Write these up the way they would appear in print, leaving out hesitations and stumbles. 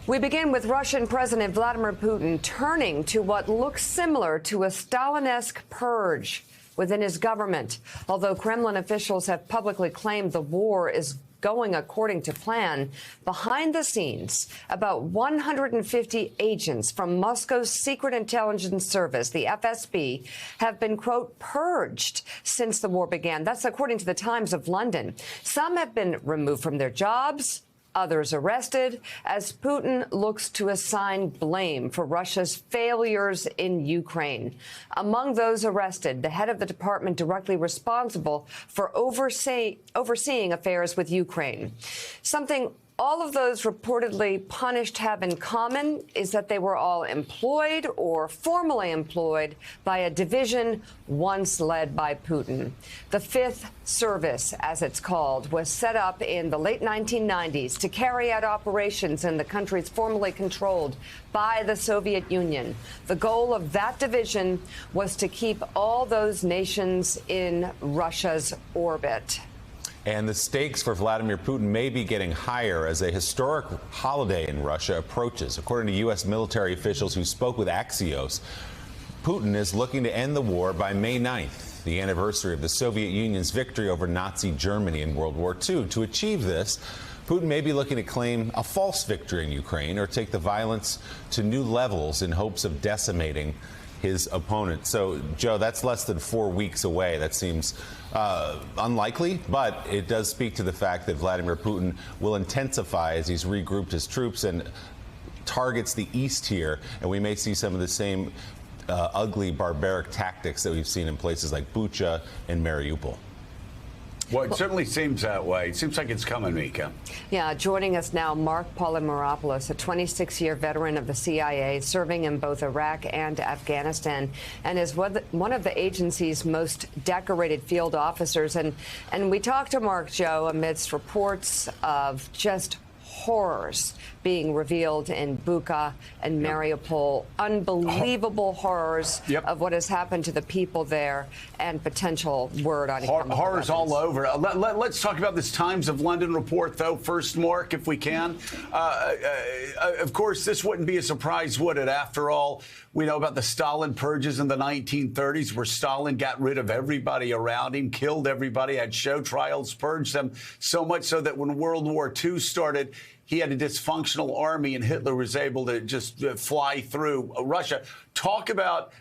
We begin with Russian President Vladimir Putin turning to what looks similar to a Stalin-esque purge within his government. Although Kremlin officials have publicly claimed the war is going according to plan, behind the scenes, about 150 agents from Moscow's secret intelligence service, the FSB, have been, quote, purged since the war began. That's according to the Times of London. Some have been removed from their jobs, others arrested, as Putin looks to assign blame for Russia's failures in Ukraine. Among those arrested, the head of the department directly responsible for overseeing affairs with Ukraine. Something all of those reportedly punished have in common is that they were all employed or formally employed by a division once led by Putin. The Fifth Service, as it's called, was set up in the late 1990s to carry out operations in the countries formerly controlled by the Soviet Union. The goal of that division was to keep all those nations in Russia's orbit. And the stakes for Vladimir Putin may be getting higher as a historic holiday in Russia approaches. According to U.S. military officials who spoke with Axios, Putin is looking to end the war by May 9th, the anniversary of the Soviet Union's victory over Nazi Germany in World War II. To achieve this, Putin may be looking to claim a false victory in Ukraine or take the violence to new levels in hopes of decimating his opponent. So, Joe, that's less than 4 weeks away. That seems unlikely, but it does speak to the fact that Vladimir Putin will intensify as he's regrouped his troops and targets the east here, and we may see some of the same ugly, barbaric tactics that we've seen in places like Bucha and Mariupol. Well, it certainly seems that way. It seems like it's coming, Mika. Yeah, joining us now, Mark Polymeropoulos, a 26-year veteran of the CIA, serving in both Iraq and Afghanistan, and is one of the agency's most decorated field officers. And we talked to Mark, Joe, amidst reports of just horrors being revealed in Bucha and Mariupol, unbelievable horrors of what has happened to the people there, and potential word on horrors all over. Let's talk about this Times of London report, though, first, Mark, if we can. Of course, this wouldn't be a surprise, would it? After all, we know about the Stalin purges in the 1930s, where Stalin got rid of everybody around him, killed everybody, had show trials, purged them, so much so that when World War II started, he had a dysfunctional army, and Hitler was able to just fly through Russia. Talk about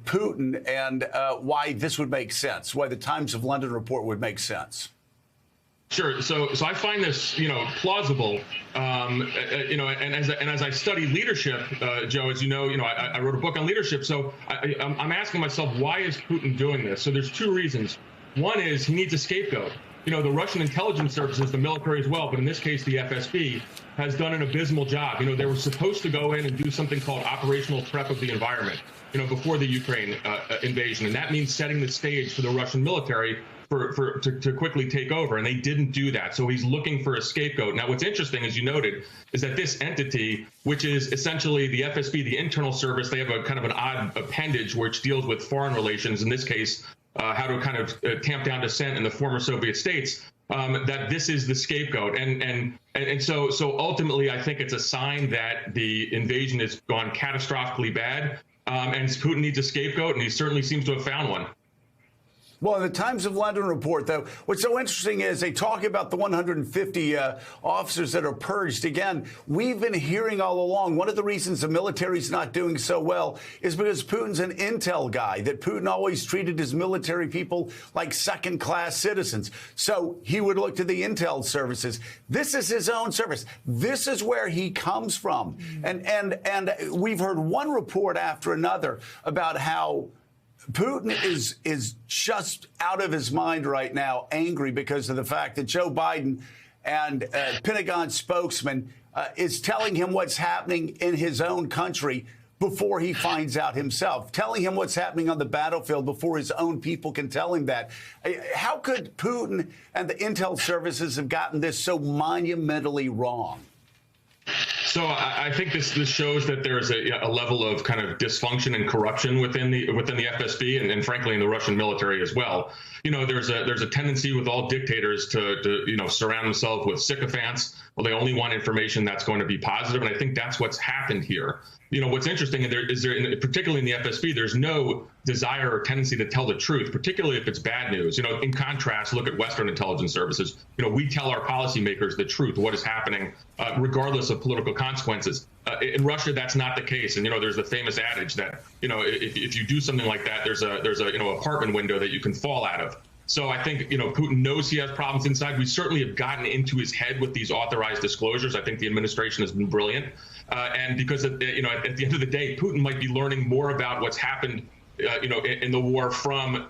Putin and why this would make sense, why the Times of London report would make sense. Sure. So I find this, plausible, and as I study leadership, Joe, as you know, I wrote a book on leadership. So I'm asking myself, why is Putin doing this? So there's two reasons. One is he needs a scapegoat. The Russian intelligence services, the military as well, but in this case, the FSB, has done an abysmal job. They were supposed to go in and do something called operational prep of the environment, before the Ukraine invasion. And that means setting the stage for the Russian military to quickly take over. And they didn't do that. So he's looking for a scapegoat. Now, what's interesting, as you noted, is that this entity, which is essentially the FSB, the internal service, they have a kind of an odd appendage which deals with foreign relations, in this case, how to kind of tamp down dissent in the former Soviet states, that this is the scapegoat. And so ultimately, I think it's a sign that the invasion has gone catastrophically bad, and Putin needs a scapegoat, and he certainly seems to have found one. Well, in the Times of London report, though, what's so interesting is they talk about the 150 officers that are purged. Again, we've been hearing all along, one of the reasons the military's not doing so well is because Putin's an intel guy, that Putin always treated his military people like second-class citizens. So he would look to the intel services. This is his own service. This is where he comes from. And we've heard one report after another about how Putin is just out of his mind right now, angry because of the fact that Joe Biden and Pentagon spokesman is telling him what's happening in his own country before he finds out himself, telling him what's happening on the battlefield before his own people can tell him that. How could Putin and the intel services have gotten this so monumentally wrong? So I think this shows that there is a level of kind of dysfunction and corruption within the FSB and frankly in the Russian military as well. there's a tendency with all dictators to surround themselves with sycophants. Well, they only want information that's going to be positive, and I think that's what's happened here. What's interesting particularly in the FSB, there's no desire or tendency to tell the truth, particularly if it's bad news. In contrast, look at Western intelligence services. We tell our policymakers the truth, what is happening, regardless of political consequences. In Russia, that's not the case. And there's the famous adage that if you do something like that, there's a apartment window that you can fall out of. So I think Putin knows he has problems inside. We certainly have gotten into his head with these authorized disclosures. I think the administration has been brilliant, and because at the end of the day, Putin might be learning more about what's happened in the war from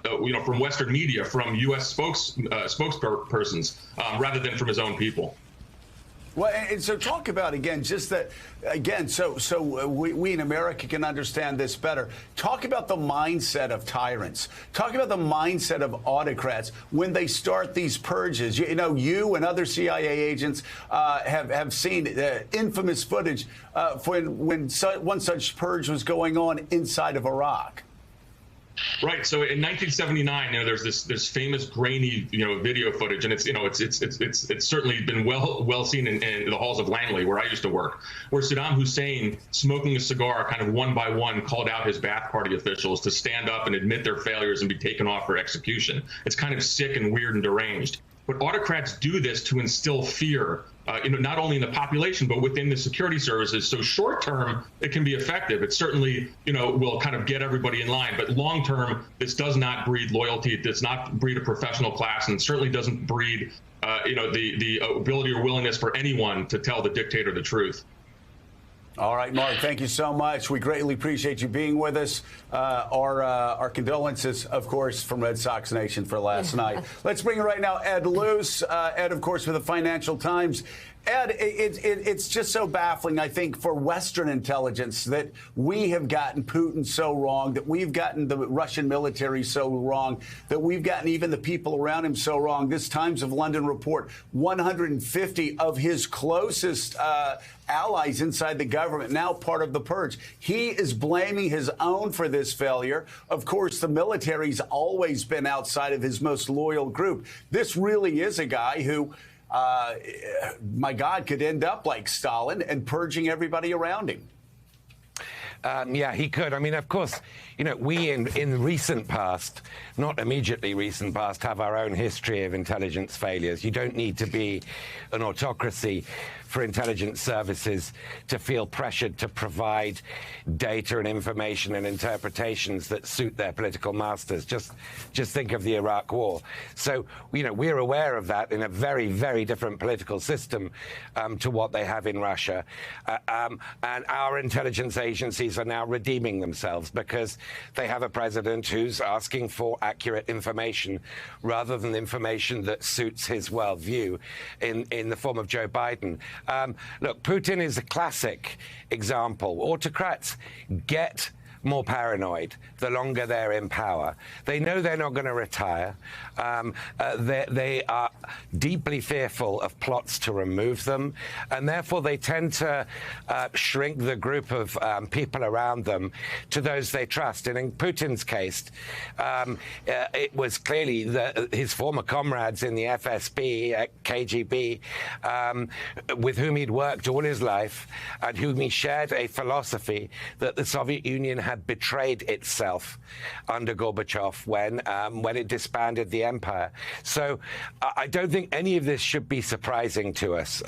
Western media, from U.S. spokespersons, rather than from his own people. Well, and so talk about, again, just that, again, so we in America can understand this better. Talk about the mindset of tyrants. Talk about the mindset of autocrats when they start these purges. You and other CIA agents have seen infamous footage when one such purge was going on inside of Iraq. Right. So in 1979, there's this famous grainy, video footage, and it's certainly been well seen in the halls of Langley, where I used to work, where Saddam Hussein, smoking a cigar, kind of one by one, called out his Ba'ath Party officials to stand up and admit their failures and be taken off for execution. It's kind of sick and weird and deranged. But autocrats do this to instill fear, not only in the population, but within the security services. So short term, it can be effective. It certainly, will kind of get everybody in line. But long term, this does not breed loyalty. It does not breed a professional class, and certainly doesn't breed, the ability or willingness for anyone to tell the dictator the truth. All right, Mark, thank you so much. We greatly appreciate you being with us. Our condolences, of course, from Red Sox Nation for last night. Let's bring it right now, Ed Luce. Ed, of course, for the Financial Times. Ed, it's just so baffling, I think, for Western intelligence that we have gotten Putin so wrong, that we've gotten the Russian military so wrong, that we've gotten even the people around him so wrong. This Times of London report, 150 of his closest allies inside the government, now part of the purge. He is blaming his own for this failure. Of course, the military's always been outside of his most loyal group. This really is a guy who, my God, could end up like Stalin and purging everybody around him. Yeah, he could. I mean, of course, we in recent past, not immediately recent past, have our own history of intelligence failures. You don't need to be an autocracy for intelligence services to feel pressured to provide data and information and interpretations that suit their political masters. Just think of the Iraq War. So, we're aware of that in a very, very different political system to what they have in Russia. And our intelligence agencies are now redeeming themselves because they have a president who's asking for accurate information rather than information that suits his worldview in the form of Joe Biden. Look, Putin is a classic example. Autocrats get more paranoid the longer they're in power. They know they're not going to retire. They are deeply fearful of plots to remove them, and therefore they tend to shrink the group of people around them to those they trust. And in Putin's case, it was clearly his former comrades in the FSB, KGB, with whom he'd worked all his life and whom he shared a philosophy that the Soviet Union had betrayed itself under Gorbachev when it disbanded the empire. So I don't think any of this should be surprising to us.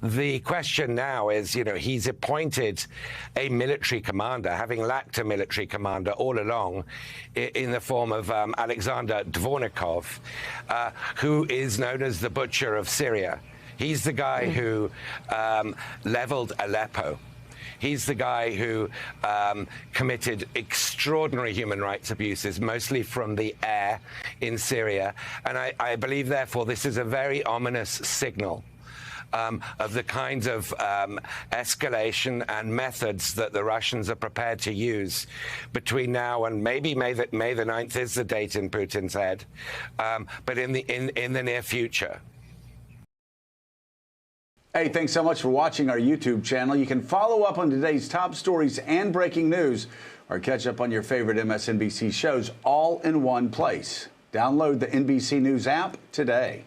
The question now is, he's appointed a military commander, having lacked a military commander all along, in the form of Alexander Dvornikov, who is known as the Butcher of Syria. He's the guy who leveled Aleppo. He's the guy who committed extraordinary human rights abuses, mostly from the air in Syria. And I believe, therefore, this is a very ominous signal of the kinds of escalation and methods that the Russians are prepared to use between now and maybe May the 9th is the date in Putin's head, but in the near future. Hey, thanks so much for watching our YouTube channel. You can follow up on today's top stories and breaking news, or catch up on your favorite MSNBC shows all in one place. Download the NBC News app today.